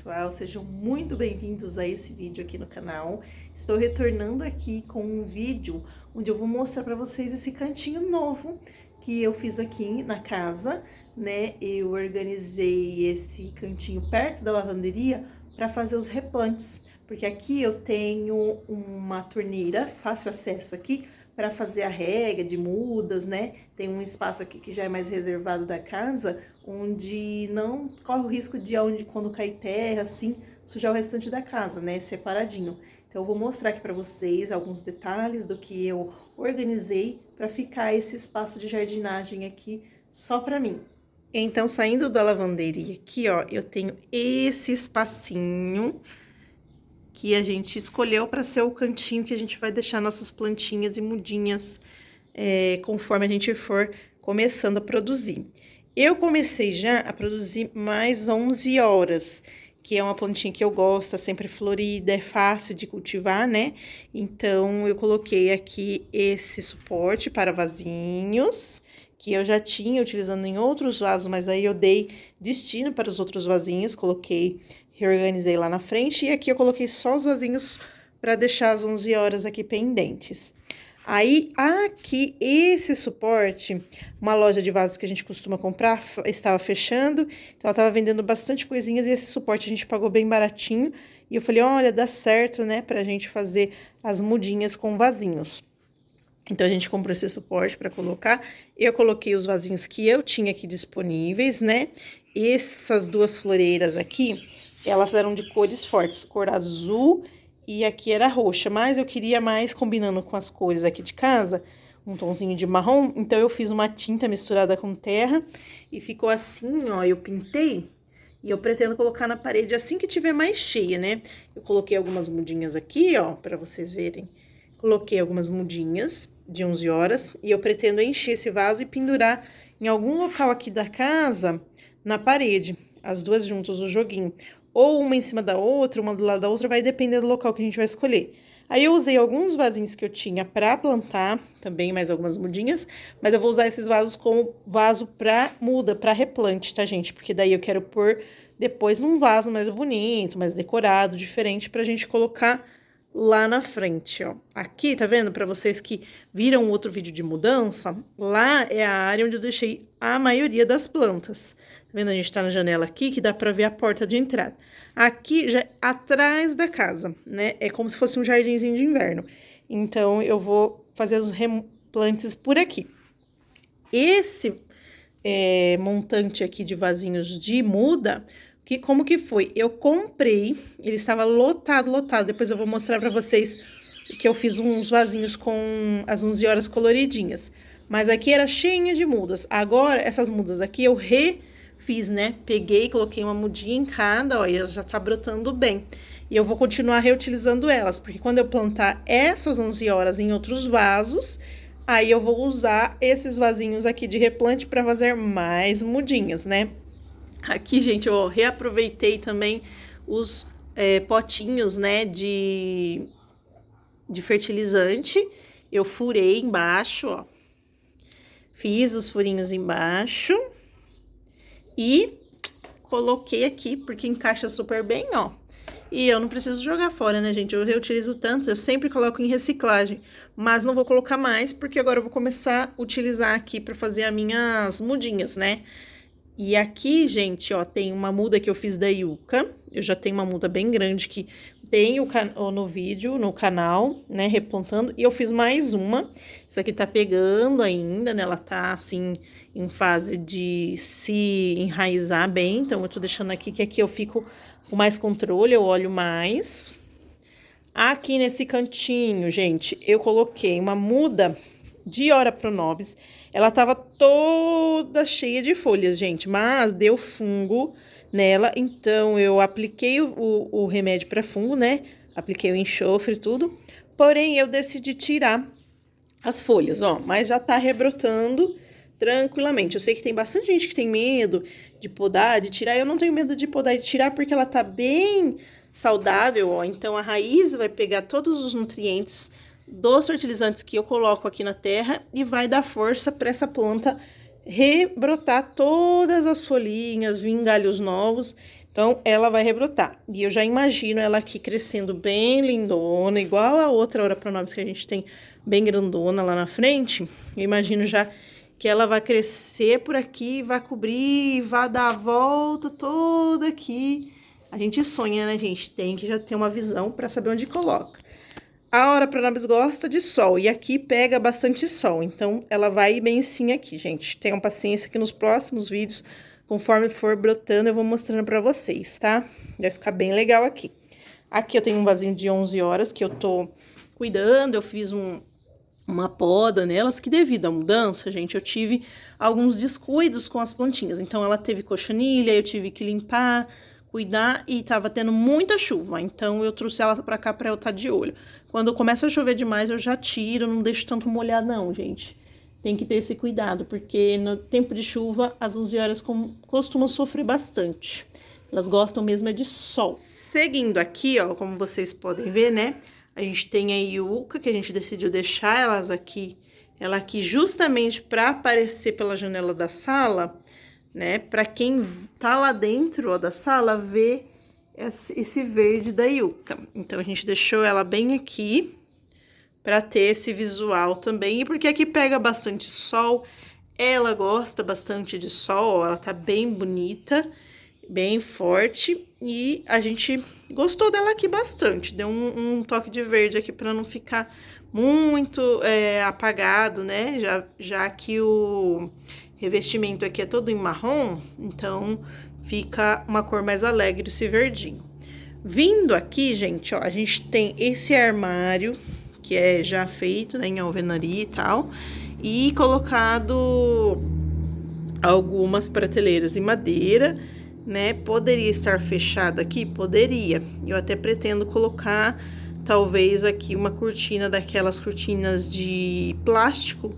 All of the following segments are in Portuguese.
pessoal, sejam muito bem-vindos a esse vídeo aqui no canal. Estou retornando aqui com um vídeo onde eu vou mostrar para vocês esse cantinho novo que eu fiz aqui na casa, né? Eu organizei esse cantinho perto da lavanderia para fazer os replantes, porque aqui eu tenho uma torneira, fácil acesso aqui, para fazer a rega de mudas, né? Tem um espaço aqui que já é mais reservado da casa, onde não corre o risco de quando cair terra, assim, sujar o restante da casa, né? Separadinho. Então eu vou mostrar aqui para vocês alguns detalhes do que eu organizei para ficar esse espaço de jardinagem aqui só para mim. Então, saindo da lavanderia aqui, ó, eu tenho esse espacinho que a gente escolheu para ser o cantinho que a gente vai deixar nossas plantinhas e mudinhas conforme a gente for começando a produzir. Eu comecei já a produzir mais 11 horas, que é uma plantinha que eu gosto, tá sempre florida, é fácil de cultivar, né? Então, eu coloquei aqui esse suporte para vasinhos, que eu já tinha utilizando em outros vasos, mas aí eu dei destino para os outros vasinhos, reorganizei lá na frente, e aqui eu coloquei só os vasinhos para deixar as 11 horas aqui pendentes. Aí, aqui, esse suporte, uma loja de vasos que a gente costuma comprar, estava fechando, então ela estava vendendo bastante coisinhas, e esse suporte a gente pagou bem baratinho, e eu falei, olha, dá certo, né, pra gente fazer as mudinhas com vasinhos. Então, a gente comprou esse suporte para colocar, eu coloquei os vasinhos que eu tinha aqui disponíveis, né, essas duas floreiras aqui, elas eram de cores fortes, cor azul e aqui era roxa, mas eu queria mais combinando com as cores aqui de casa, um tomzinho de marrom, então eu fiz uma tinta misturada com terra e ficou assim, ó, eu pintei e eu pretendo colocar na parede assim que tiver mais cheia, né? Eu coloquei algumas mudinhas aqui, ó, para vocês verem. Coloquei algumas mudinhas de 11 horas e eu pretendo encher esse vaso e pendurar em algum local aqui da casa na parede, as duas juntas, o joguinho. Ou uma em cima da outra, uma do lado da outra, vai depender do local que a gente vai escolher. Aí eu usei alguns vasinhos que eu tinha pra plantar, também mais algumas mudinhas, mas eu vou usar esses vasos como vaso pra muda, pra replante, tá, gente? Porque daí eu quero pôr depois num vaso mais bonito, mais decorado, diferente, pra gente colocar lá na frente, ó. Aqui, tá vendo? Pra vocês que viram outro vídeo de mudança, lá é a área onde eu deixei a maioria das plantas. Tá vendo? A gente tá na janela aqui, que dá pra ver a porta de entrada. Aqui, já atrás da casa, né? É como se fosse um jardinzinho de inverno. Então, eu vou fazer os replantes por aqui. Esse montante aqui de vasinhos de muda, como que foi? Eu comprei, ele estava lotado. Depois eu vou mostrar pra vocês que eu fiz uns vasinhos com as 11 horas coloridinhas. Mas aqui era cheinha de mudas. Agora, essas mudas aqui eu refiz, né? Peguei, coloquei uma mudinha em cada, ó, e ela já tá brotando bem. E eu vou continuar reutilizando elas, porque quando eu plantar essas 11 horas em outros vasos, aí eu vou usar esses vasinhos aqui de replante para fazer mais mudinhas, né? Aqui, gente, eu reaproveitei também os potinhos, né, de fertilizante. Eu furei embaixo, ó. Fiz os furinhos embaixo e coloquei aqui, porque encaixa super bem, ó. E eu não preciso jogar fora, né, gente? Eu reutilizo tanto, eu sempre coloco em reciclagem. Mas não vou colocar mais, porque agora eu vou começar a utilizar aqui para fazer as minhas mudinhas, né? E aqui, gente, ó, tem uma muda que eu fiz da Yucca. Eu já tenho uma muda bem grande que tem no vídeo, no canal, né, replantando. E eu fiz mais uma. Essa aqui tá pegando ainda, né, ela tá, assim, em fase de se enraizar bem. Então, eu tô deixando aqui, que aqui eu fico com mais controle, eu olho mais. Aqui nesse cantinho, gente, eu coloquei uma muda de Ora Pronobis. Ela tava toda cheia de folhas, gente, mas deu fungo nela, então eu apliquei o remédio para fungo, né? Apliquei o enxofre e tudo, porém eu decidi tirar as folhas, ó, mas já tá rebrotando tranquilamente. Eu sei que tem bastante gente que tem medo de podar, de tirar. Eu não tenho medo de podar e de tirar porque ela tá bem saudável, ó. Então a raiz vai pegar todos os nutrientes dos fertilizantes que eu coloco aqui na terra e vai dar força para essa planta rebrotar todas as folhinhas, vir galhos novos. Então, ela vai rebrotar. E eu já imagino ela aqui crescendo bem lindona, igual a outra Ora Pronobis que a gente tem bem grandona lá na frente. Eu imagino já que ela vai crescer por aqui, vai cobrir, vai dar a volta toda aqui. A gente sonha, né, gente? Tem que já ter uma visão para saber onde coloca. A Ora Pronobis gosta de sol e aqui pega bastante sol, então ela vai ir bem sim aqui, gente. Tenham paciência que nos próximos vídeos, conforme for brotando, eu vou mostrando pra vocês, tá? Vai ficar bem legal aqui. Aqui eu tenho um vasinho de 11 horas que eu tô cuidando, eu fiz uma poda nelas, que devido à mudança, gente, eu tive alguns descuidos com as plantinhas. Então, ela teve cochonilha, eu tive que limpar, cuidar e tava tendo muita chuva. Então, eu trouxe ela pra cá pra eu estar de olho. Quando começa a chover demais, eu já tiro, não deixo tanto molhar não, gente. Tem que ter esse cuidado, porque no tempo de chuva, as 11 horas costumam sofrer bastante. Elas gostam mesmo é de sol. Seguindo aqui, ó, como vocês podem ver, né? A gente tem a Yucca, que a gente decidiu deixar ela aqui justamente para aparecer pela janela da sala, né? Para quem tá lá dentro, ó, da sala, ver esse verde da Yucca. Então, a gente deixou ela bem aqui para ter esse visual também. E porque aqui pega bastante sol, ela gosta bastante de sol, ó, ela tá bem bonita, bem forte, e a gente gostou dela aqui bastante. Deu um toque de verde aqui para não ficar muito apagado, né? Já que o revestimento aqui é todo em marrom, então fica uma cor mais alegre esse verdinho. Vindo aqui, gente, ó, a gente tem esse armário que é já feito, né, em alvenaria e tal, e colocado algumas prateleiras em madeira, né? Poderia estar fechado aqui? Poderia. Eu até pretendo colocar, talvez, aqui uma cortina daquelas cortinas de plástico,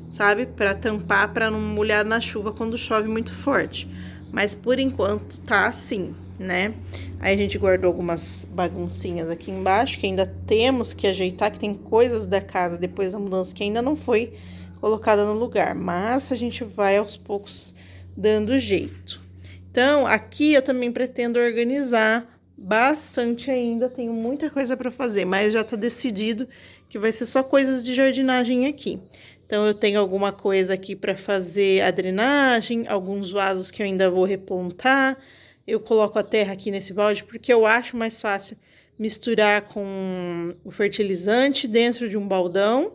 sabe? Para tampar, para não molhar na chuva quando chove muito forte. Mas, por enquanto, tá assim, né? Aí, a gente guardou algumas baguncinhas aqui embaixo, que ainda temos que ajeitar, que tem coisas da casa, depois da mudança, que ainda não foi colocada no lugar. Mas, a gente vai, aos poucos, dando jeito. Então, aqui eu também pretendo organizar bastante ainda, tenho muita coisa para fazer, mas já tá decidido que vai ser só coisas de jardinagem aqui. Então, eu tenho alguma coisa aqui para fazer a drenagem, alguns vasos que eu ainda vou replantar. Eu coloco a terra aqui nesse balde porque eu acho mais fácil misturar com o fertilizante dentro de um baldão,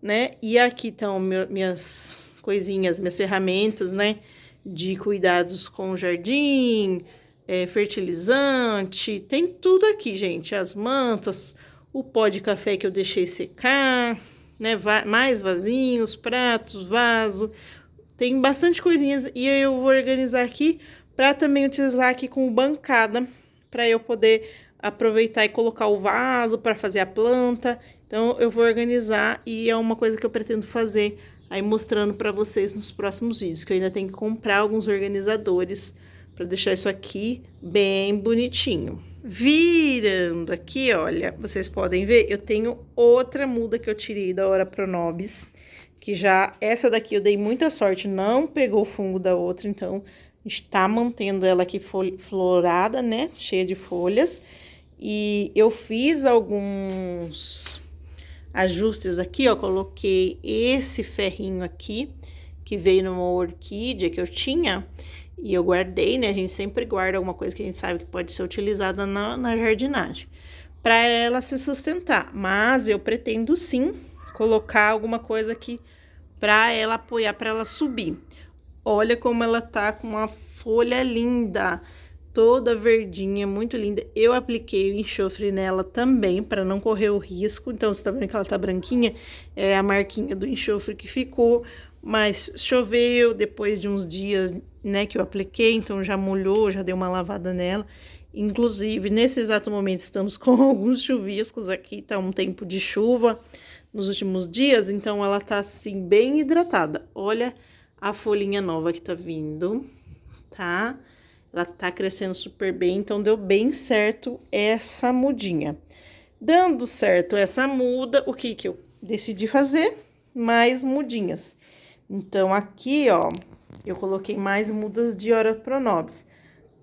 né? E aqui estão minhas coisinhas, minhas ferramentas, né? De cuidados com o jardim, fertilizante, tem tudo aqui, gente. As mantas, o pó de café que eu deixei secar, né? Mais vasinhos, pratos, vaso. Tem bastante coisinhas e eu vou organizar aqui para também utilizar aqui como bancada, para eu poder aproveitar e colocar o vaso para fazer a planta. Então, eu vou organizar e é uma coisa que eu pretendo fazer aí mostrando para vocês nos próximos vídeos, que eu ainda tenho que comprar alguns organizadores para deixar isso aqui bem bonitinho. Virando aqui, olha, vocês podem ver, eu tenho outra muda que eu tirei da Ora Pronobis, que já, essa daqui eu dei muita sorte, não pegou o fungo da outra, então a gente tá mantendo ela aqui florada, né, cheia de folhas. E eu fiz alguns ajustes aqui, ó, coloquei esse ferrinho aqui, que veio numa orquídea que eu tinha, e eu guardei, né, a gente sempre guarda alguma coisa que a gente sabe que pode ser utilizada na jardinagem, para ela se sustentar, mas eu pretendo sim colocar alguma coisa aqui para ela apoiar, para ela subir. Olha como ela tá com uma folha linda, toda verdinha, muito linda. Eu apliquei o enxofre nela também, para não correr o risco. Então, você tá vendo que ela tá branquinha? É a marquinha do enxofre que ficou. Mas choveu depois de uns dias, né, que eu apliquei. Então, já molhou, já deu uma lavada nela. Inclusive, nesse exato momento, estamos com alguns chuviscos aqui. Tá um tempo de chuva nos últimos dias. Então, ela tá, assim, bem hidratada. Olha a folhinha nova que tá vindo, tá? Ela tá crescendo super bem, então deu bem certo essa mudinha. Dando certo essa muda, o que que eu decidi fazer? Mais mudinhas. Então, aqui, ó, eu coloquei mais mudas de Ora Pronobis.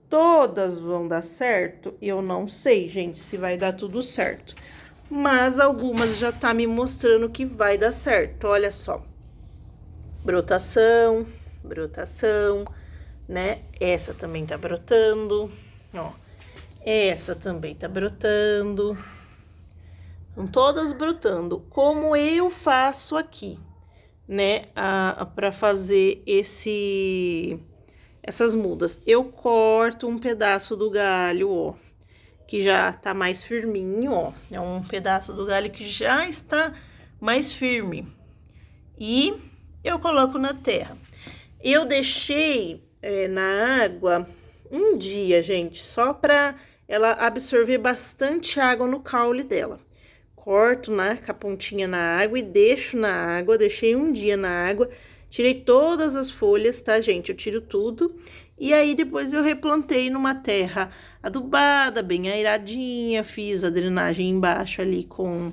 todas vão dar certo, eu não sei, gente, se vai dar tudo certo. Mas algumas já tá me mostrando que vai dar certo, olha só. Brotação, brotação, né? Essa também tá brotando, ó. Essa também tá brotando. Estão todas brotando. Como eu faço aqui, né? Pra fazer essas mudas. Eu corto um pedaço do galho, ó. Que já tá mais firminho, ó. É um pedaço do galho que já está mais firme. E eu coloco na terra. Eu deixei na água um dia, gente, só pra ela absorver bastante água no caule dela. Corto, né, com a pontinha na água e deixo na água. Deixei um dia na água. Tirei todas as folhas, tá, gente? Eu tiro tudo. E aí, depois eu replantei numa terra adubada, bem airadinha. Fiz a drenagem embaixo ali com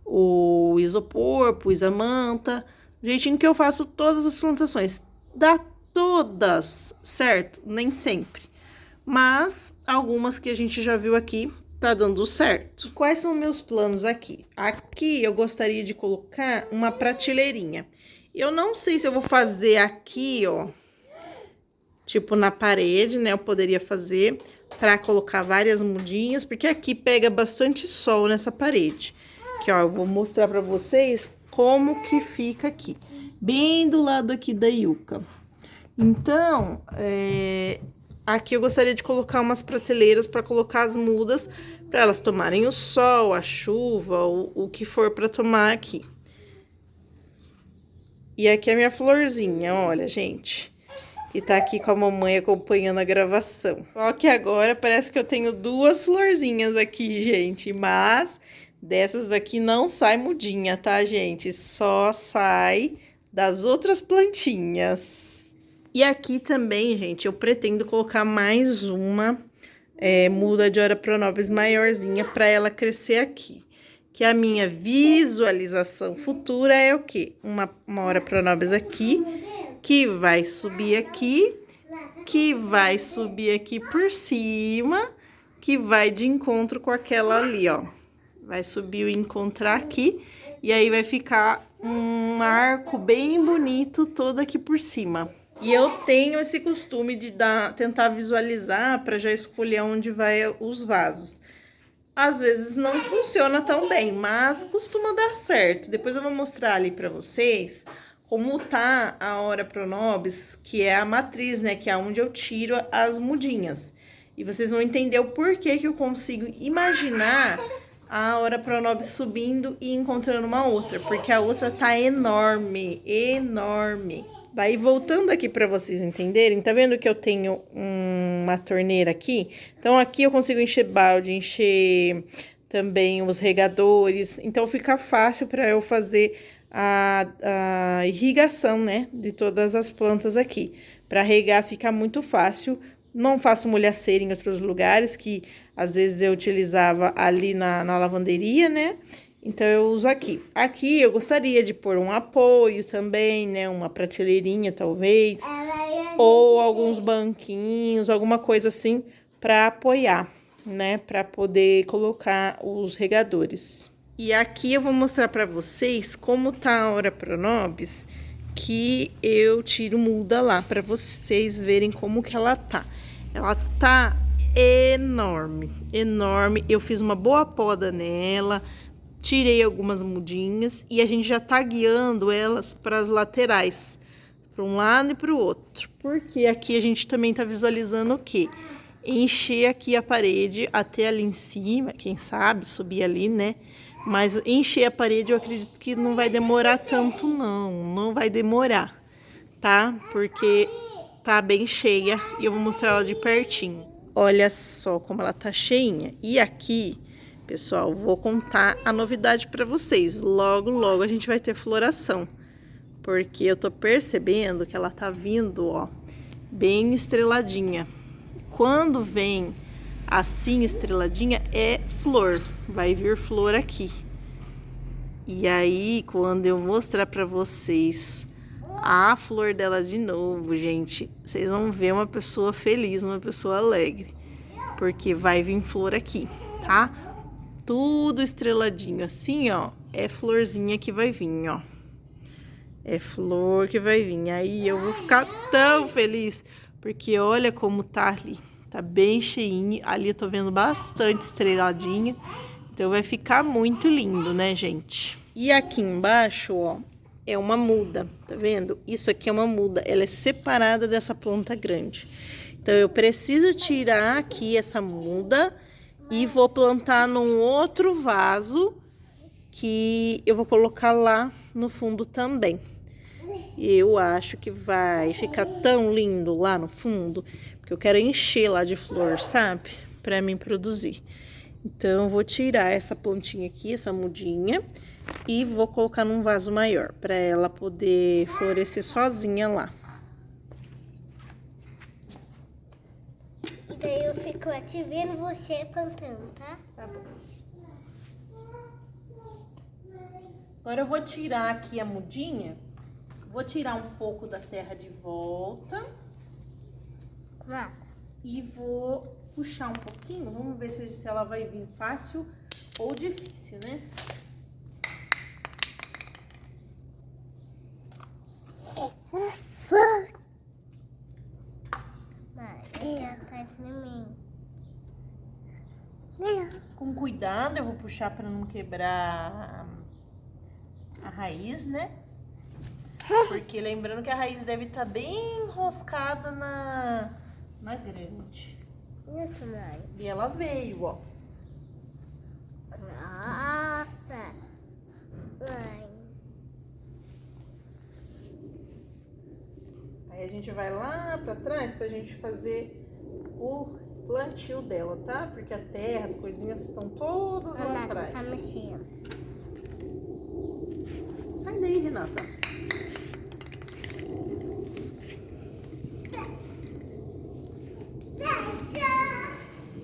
o isopor, pus a manta. Do jeitinho que eu faço todas as plantações. Dá todas certo? Nem sempre. Mas algumas que a gente já viu aqui, tá dando certo. Quais são meus planos aqui? Aqui eu gostaria de colocar uma prateleirinha. Eu não sei se eu vou fazer aqui, ó, tipo na parede, né? Eu poderia fazer pra colocar várias mudinhas, porque aqui pega bastante sol nessa parede. Aqui, ó, eu vou mostrar pra vocês como que fica aqui. Bem do lado aqui da Yucca. Então, aqui eu gostaria de colocar umas prateleiras para colocar as mudas, para elas tomarem o sol, a chuva, o que for para tomar aqui. E aqui é a minha florzinha, olha, gente, que tá aqui com a mamãe acompanhando a gravação. Só que agora parece que eu tenho duas florzinhas aqui, gente, mas dessas aqui não sai mudinha, tá, gente? Só sai das outras plantinhas. E aqui também, gente, eu pretendo colocar mais uma muda de Ora Pronobis maiorzinha para ela crescer aqui. Que a minha visualização futura é o quê? Uma Ora Pronobis aqui, que vai subir aqui, que vai subir aqui por cima, que vai de encontro com aquela ali, ó. Vai subir e encontrar aqui, e aí vai ficar um arco bem bonito todo aqui por cima. E eu tenho esse costume de tentar visualizar para já escolher onde vai os vasos. Às vezes não funciona tão bem, mas costuma dar certo. Depois eu vou mostrar ali para vocês como tá a Ora Pronobis, que é a matriz, né? Que é onde eu tiro as mudinhas. E vocês vão entender o porquê que eu consigo imaginar a Ora Pronobis subindo e encontrando uma outra. Porque a outra tá enorme, enorme. Daí, voltando aqui para vocês entenderem, tá vendo que eu tenho uma torneira aqui? Então, aqui eu consigo encher balde, encher também os regadores. Então, fica fácil para eu fazer a irrigação, né, de todas as plantas aqui. Para regar fica muito fácil. Não faço molhaceira em outros lugares, que às vezes eu utilizava ali na lavanderia, né? Então, eu uso aqui. Aqui, eu gostaria de pôr um apoio também, né? Uma prateleirinha, talvez. Ou alguns banquinhos, alguma coisa assim, para apoiar, né? Para poder colocar os regadores. E aqui eu vou mostrar para vocês como tá a Ora Pronobis, que eu tiro muda lá, para vocês verem como que ela tá. Ela tá enorme, enorme. Eu fiz uma boa poda nela. Tirei algumas mudinhas e a gente já tá guiando elas para as laterais, para um lado e para o outro. Porque aqui a gente também tá visualizando o quê? Encher aqui a parede até ali em cima, quem sabe, subir ali, né? Mas encher a parede eu acredito que não vai demorar tanto, não vai demorar, tá? Porque tá bem cheia e eu vou mostrar ela de pertinho. Olha só como ela tá cheinha. E aqui, pessoal, vou contar a novidade para vocês. Logo, logo a gente vai ter floração. Porque eu tô percebendo que ela tá vindo, ó, bem estreladinha. Quando vem assim estreladinha, é flor. Vai vir flor aqui. E aí, quando eu mostrar para vocês a flor dela de novo, gente. Vocês vão ver uma pessoa feliz, uma pessoa alegre. Porque vai vir flor aqui, tá? Tudo estreladinho assim, ó. É florzinha que vai vir, ó. É flor que vai vir. Aí eu vou ficar tão feliz. Porque olha como tá ali. Tá bem cheinho. Ali eu tô vendo bastante estreladinha. Então vai ficar muito lindo, né, gente? E aqui embaixo, ó, é uma muda, tá vendo? Isso aqui é uma muda, ela é separada dessa planta grande. Então eu preciso tirar aqui essa muda e vou plantar num outro vaso que eu vou colocar lá no fundo também. Eu acho que vai ficar tão lindo lá no fundo, porque eu quero encher lá de flor, sabe? Pra mim produzir. Então, eu vou tirar essa plantinha aqui, essa mudinha, e vou colocar num vaso maior, pra ela poder florescer sozinha lá. E daí eu fico aqui vendo você plantando, tá? Tá bom. Agora eu vou tirar aqui a mudinha, vou tirar um pouco da terra de volta. Vá. E vou puxar um pouquinho, vamos ver se ela vai vir fácil ou difícil, né? Com cuidado, eu vou puxar para não quebrar a raiz, né? Porque lembrando que a raiz deve estar bem enroscada na grande. E ela veio, ó. Nossa! Mãe. Aí a gente vai lá pra trás pra gente fazer o plantio dela, tá? Porque a terra, as coisinhas estão todas lá atrás. Tá mexendo. Sai daí, Renata.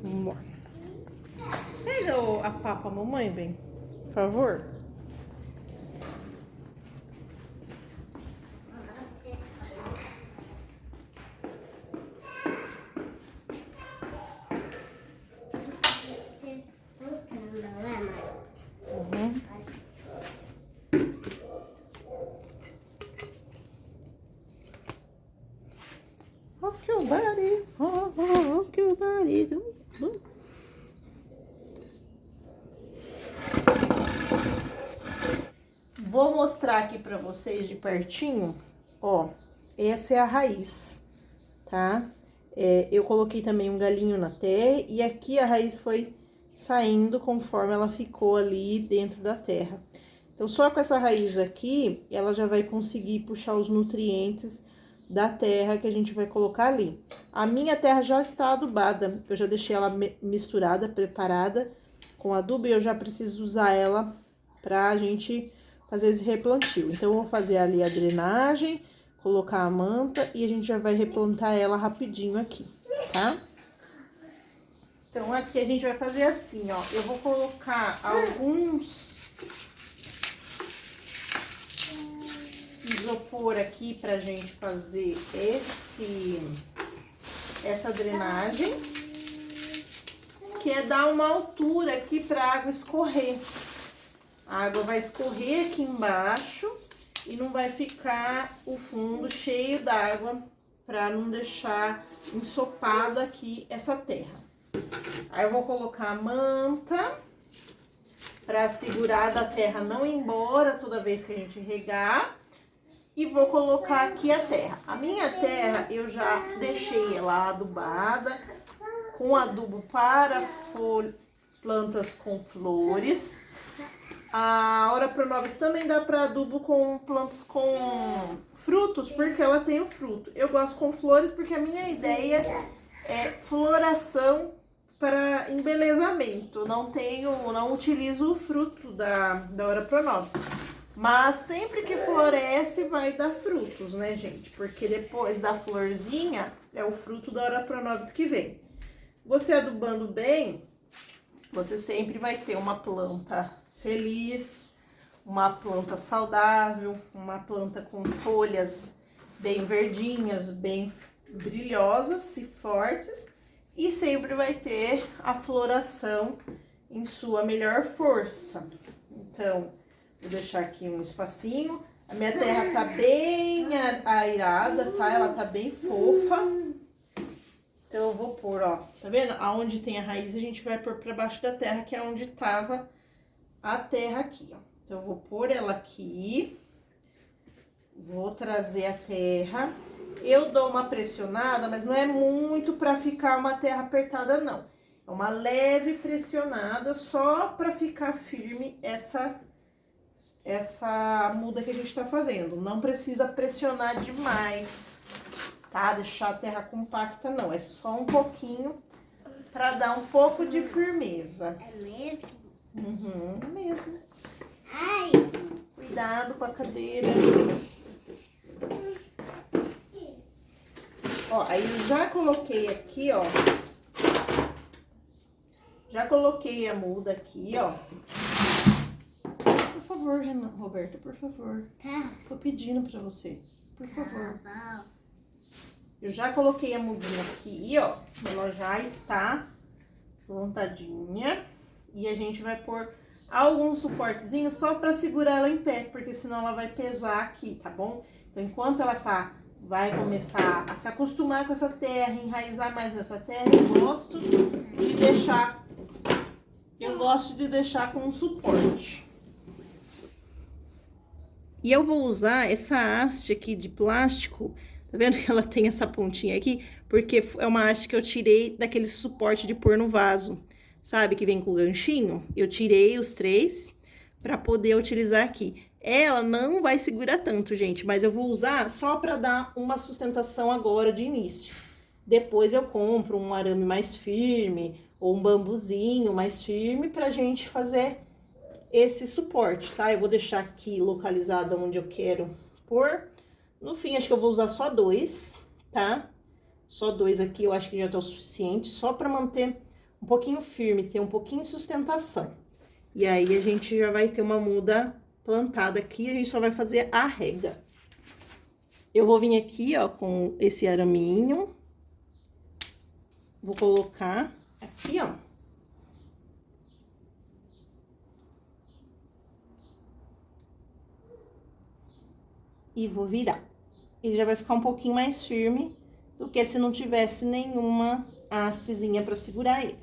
Vamos lá. Pega a papa, mamãe, bem, por favor. Uhum. Rock your body, rock your body. Vou mostrar aqui pra vocês de pertinho, ó, essa é a raiz, tá? Eu coloquei também um galinho na terra e aqui a raiz foi saindo conforme ela ficou ali dentro da terra. Então, só com essa raiz aqui, ela já vai conseguir puxar os nutrientes da terra que a gente vai colocar ali. A minha terra já está adubada, eu já deixei ela misturada, preparada com adubo e eu já preciso usar ela pra gente fazer esse replantio. Então, eu vou fazer ali a drenagem, colocar a manta e a gente já vai replantar ela rapidinho aqui, tá? Então, aqui a gente vai fazer assim, ó. Eu vou colocar alguns isopor aqui pra gente fazer essa drenagem, que é dar uma altura aqui pra água escorrer. A água vai escorrer aqui embaixo e não vai ficar o fundo cheio d'água pra não deixar ensopada aqui essa terra. Aí eu vou colocar a manta pra segurar da terra não ir embora toda vez que a gente regar. E vou colocar aqui a terra. A minha terra eu já deixei ela adubada com adubo para plantas com flores. A Ora Pronobis também dá para adubo com plantas com frutos, porque ela tem o fruto. Eu gosto com flores porque a minha ideia é floração para embelezamento. Não utilizo o fruto da Ora Pronobis. Mas sempre que floresce vai dar frutos, né, gente? Porque depois da florzinha é o fruto da Ora Pronobis que vem. Você adubando bem, você sempre vai ter uma planta feliz, uma planta saudável, uma planta com folhas bem verdinhas, bem brilhosas e fortes, e sempre vai ter a floração em sua melhor força. Então, vou deixar aqui um espacinho. A minha terra tá bem airada, tá? Ela tá bem fofa. Então, eu vou pôr, ó, tá vendo? Aonde tem a raiz, a gente vai pôr pra baixo da terra, que é onde tava a terra aqui, ó. Então, eu vou pôr ela aqui. Vou trazer a terra. Eu dou uma pressionada, mas não é muito pra ficar uma terra apertada, não. É uma leve pressionada, só pra ficar firme essa muda que a gente tá fazendo. Não precisa pressionar demais, tá? Deixar a terra compacta, não. É só um pouquinho pra dar um pouco de firmeza. É mesmo? Uhum, é mesmo. Ai! Cuidado com a cadeira. Ó, aí eu já coloquei aqui, ó. Já coloquei a muda aqui, ó. Por favor, Renan, Roberta, por favor. Tá. Tô pedindo pra você, por favor. Tá bom. Eu já coloquei a mudinha aqui, ó. Ela já está plantadinha. E a gente vai pôr alguns suportezinhos só pra segurar ela em pé, porque senão ela vai pesar aqui, tá bom? Então, enquanto ela vai começar a se acostumar com essa terra, enraizar mais nessa terra, eu gosto de deixar com um suporte. E eu vou usar essa haste aqui de plástico, tá vendo que ela tem essa pontinha aqui? Porque é uma haste que eu tirei daquele suporte de pôr no vaso, sabe? Que vem com o ganchinho. Eu tirei os 3 pra poder utilizar aqui. Ela não vai segurar tanto, gente, mas eu vou usar só pra dar uma sustentação agora de início. Depois eu compro um arame mais firme ou um bambuzinho mais firme pra gente fazer esse suporte, tá? Eu vou deixar aqui localizado onde eu quero pôr. No fim, acho que eu vou usar só 2, tá? Só 2 aqui, eu acho que já tá o suficiente, só pra manter um pouquinho firme, ter um pouquinho de sustentação. E aí, a gente já vai ter uma muda plantada aqui, a gente só vai fazer a rega. Eu vou vir aqui, ó, com esse araminho. Vou colocar aqui, ó. E vou virar. Ele já vai ficar um pouquinho mais firme do que se não tivesse nenhuma hastezinha pra segurar ele.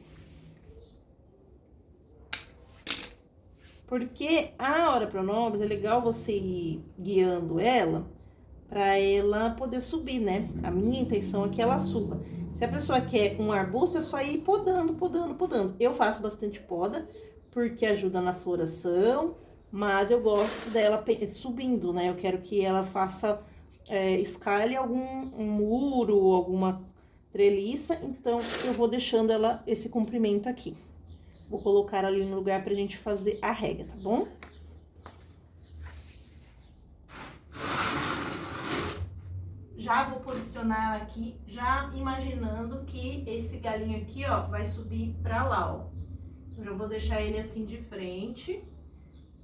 Porque a Ora-Pronobis é legal você ir guiando ela pra ela poder subir, né? A minha intenção é que ela suba. Se a pessoa quer um arbusto, é só ir podando, podando, podando. Eu faço bastante poda, porque ajuda na floração, mas eu gosto dela subindo, né? Eu quero que ela faça, escale algum muro, alguma treliça, então eu vou deixando ela esse comprimento aqui. Vou colocar ali no lugar pra gente fazer a rega, tá bom? Já vou posicionar ela aqui, já imaginando que esse galinho aqui, ó, vai subir pra lá, ó. Então, eu vou deixar ele assim de frente.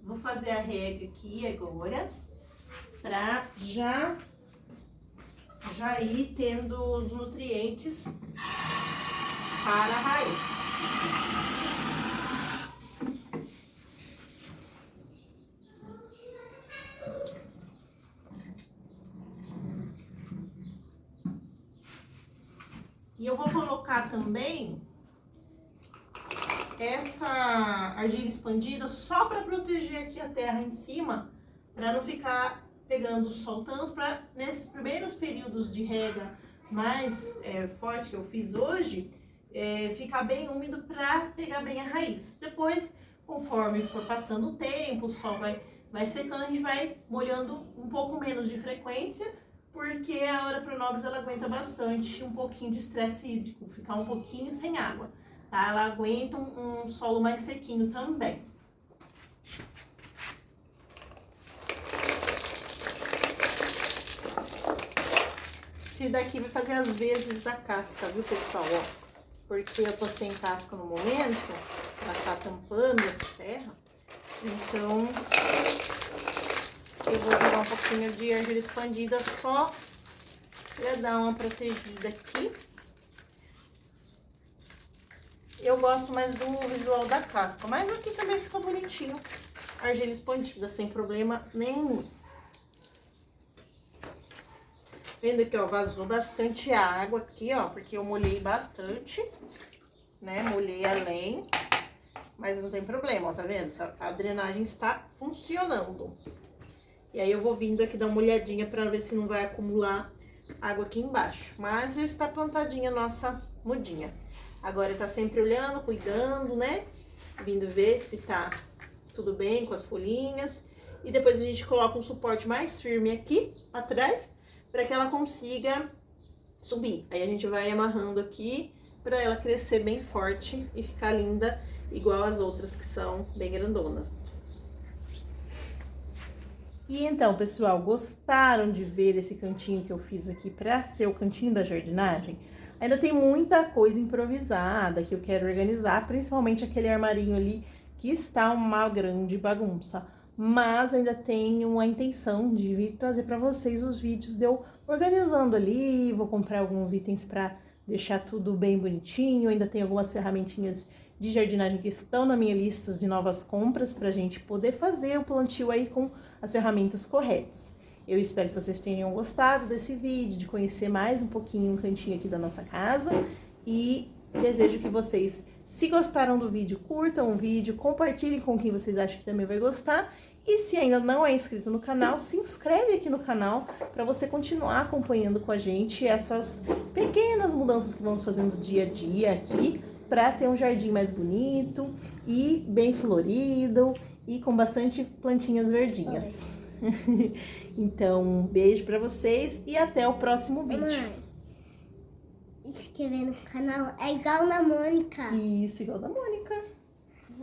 Vou fazer a rega aqui agora, pra já ir tendo os nutrientes para a raiz. E eu vou colocar também essa argila expandida só para proteger aqui a terra em cima, para não ficar pegando sol tanto, para nesses primeiros períodos de rega mais forte que eu fiz hoje, ficar bem úmido para pegar bem a raiz. Depois, conforme for passando o tempo, o sol vai secando, a gente vai molhando um pouco menos de frequência, porque a Ora-Pronobis ela aguenta bastante um pouquinho de estresse hídrico, ficar um pouquinho sem água, tá? Ela aguenta um solo mais sequinho também. Esse daqui vai fazer as vezes da casca, viu, pessoal? Ó, porque eu tô sem casca no momento, ela tá tampando essa terra, então Eu vou jogar um pouquinho de argila expandida só pra dar uma protegida aqui. Eu gosto mais do visual da casca, mas aqui também ficou bonitinho. Argila expandida, sem problema nenhum. Vendo aqui, ó, vazou bastante água aqui, ó, porque eu molhei bastante, né? Molhei além, mas não tem problema, ó, tá vendo? A drenagem está funcionando. E aí eu vou vindo aqui dar uma olhadinha pra ver se não vai acumular água aqui embaixo. Mas já está plantadinha a nossa mudinha. Agora tá sempre olhando, cuidando, né? Vindo ver se tá tudo bem com as folhinhas. E depois a gente coloca um suporte mais firme aqui atrás, para que ela consiga subir. Aí a gente vai amarrando aqui para ela crescer bem forte e ficar linda, igual as outras que são bem grandonas. E então, pessoal, gostaram de ver esse cantinho que eu fiz aqui para ser o cantinho da jardinagem? Ainda tem muita coisa improvisada que eu quero organizar, principalmente aquele armarinho ali que está uma grande bagunça. Mas ainda tenho a intenção de vir trazer para vocês os vídeos de eu organizando ali, vou comprar alguns itens para deixar tudo bem bonitinho. Ainda tem algumas ferramentinhas de jardinagem que estão na minha lista de novas compras para a gente poder fazer o plantio aí com as ferramentas corretas. Eu espero que vocês tenham gostado desse vídeo, de conhecer mais um pouquinho um cantinho aqui da nossa casa. E desejo que vocês, se gostaram do vídeo, curtam o vídeo, compartilhem com quem vocês acham que também vai gostar. E se ainda não é inscrito no canal, se inscreve aqui no canal para você continuar acompanhando com a gente essas pequenas mudanças que vamos fazendo dia a dia aqui, para ter um jardim mais bonito e bem florido e com bastante plantinhas verdinhas. Então, um beijo pra vocês e até o próximo vídeo. Mãe, inscrever no canal é igual na Mônica. Isso, igual da Mônica.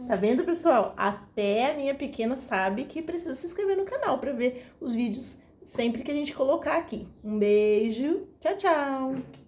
Tá vendo, pessoal? Até a minha pequena sabe que precisa se inscrever no canal pra ver os vídeos sempre que a gente colocar aqui. Um beijo, tchau, tchau!